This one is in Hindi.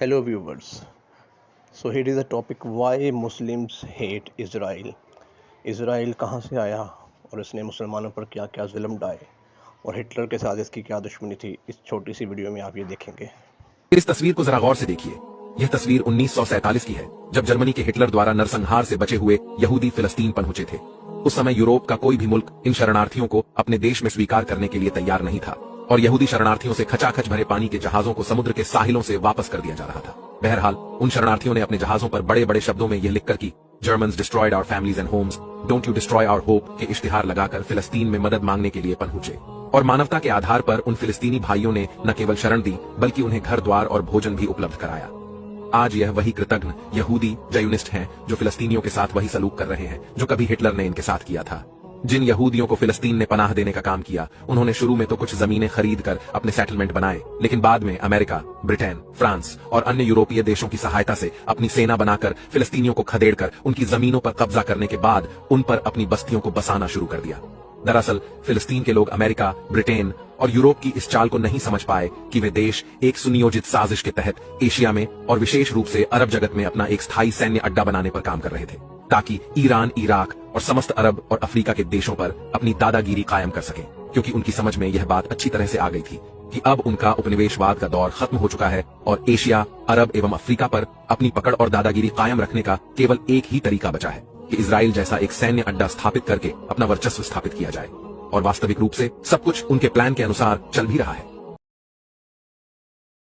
Hello viewers. So here is the topic why Muslims hate Israel. Israel कहाँ से आया और इसने मुसलमानों पर क्या क्या जुल्म ढाए और हिटलर के साथ इसकी क्या दुश्मनी थी, इस छोटी सी वीडियो में आप ये देखेंगे। इस तस्वीर को जरा गौर से देखिए। यह तस्वीर 1947 की है, जब जर्मनी के हिटलर द्वारा नरसंहार से बचे हुए यहूदी फिलिस्तीन पहुंचे थे। उस समय यूरोप का कोई भी मुल्क इन शरणार्थियों को अपने देश में स्वीकार करने के लिए तैयार नहीं था और यहूदी शरणार्थियों से खचाखच भरे पानी के जहाजों को समुद्र के साहिलों से वापस कर दिया जा रहा था। बहरहाल उन शरणार्थियों ने अपने जहाजों पर बड़े बड़े शब्दों में यह लिखकर कि Germans destroyed our families and homes, don't you destroy our hope के इश्तिहार लगाकर फिलिस्तीन में मदद मांगने के लिए पहुंचे और मानवता के आधार पर उन फिलिस्तीनी भाइयों ने न केवल शरण दी बल्कि उन्हें घर द्वार और भोजन भी उपलब्ध कराया। आज यह वही कृतघ्न यहूदी जयूनिस्ट हैं जो फिलिस्तीनियों के साथ वही सलूक कर रहे हैं जो कभी हिटलर ने इनके साथ किया था। जिन यहूदियों को फिलिस्तीन ने पनाह देने का काम किया, उन्होंने शुरू में तो कुछ जमीनें खरीद कर अपने सेटलमेंट बनाए, लेकिन बाद में अमेरिका, ब्रिटेन, फ्रांस और अन्य यूरोपीय देशों की सहायता से अपनी सेना बनाकर फिलिस्तीनियों को खदेड़कर उनकी जमीनों पर कब्जा करने के बाद उन पर अपनी बस्तियों को बसाना शुरू कर दिया। दरअसल फिलिस्तीन के लोग अमेरिका, ब्रिटेन और यूरोप की इस चाल को नहीं समझ पाए कि वे देश एक सुनियोजित साजिश के तहत एशिया में और विशेष रूप से अरब जगत में अपना एक स्थायी सैन्य अड्डा बनाने पर काम कर रहे थे, ताकि ईरान, इराक और समस्त अरब और अफ्रीका के देशों पर अपनी दादागिरी कायम कर सके। क्योंकि उनकी समझ में यह बात अच्छी तरह से आ गई थी कि अब उनका उपनिवेशवाद का दौर खत्म हो चुका है और एशिया, अरब एवं अफ्रीका पर अपनी पकड़ और दादागिरी कायम रखने का केवल एक ही तरीका बचा है कि इजराइल जैसा एक सैन्य अड्डा स्थापित करके अपना वर्चस्व स्थापित किया जाए। और वास्तविक रूप से सब कुछ उनके प्लान के अनुसार चल भी रहा है।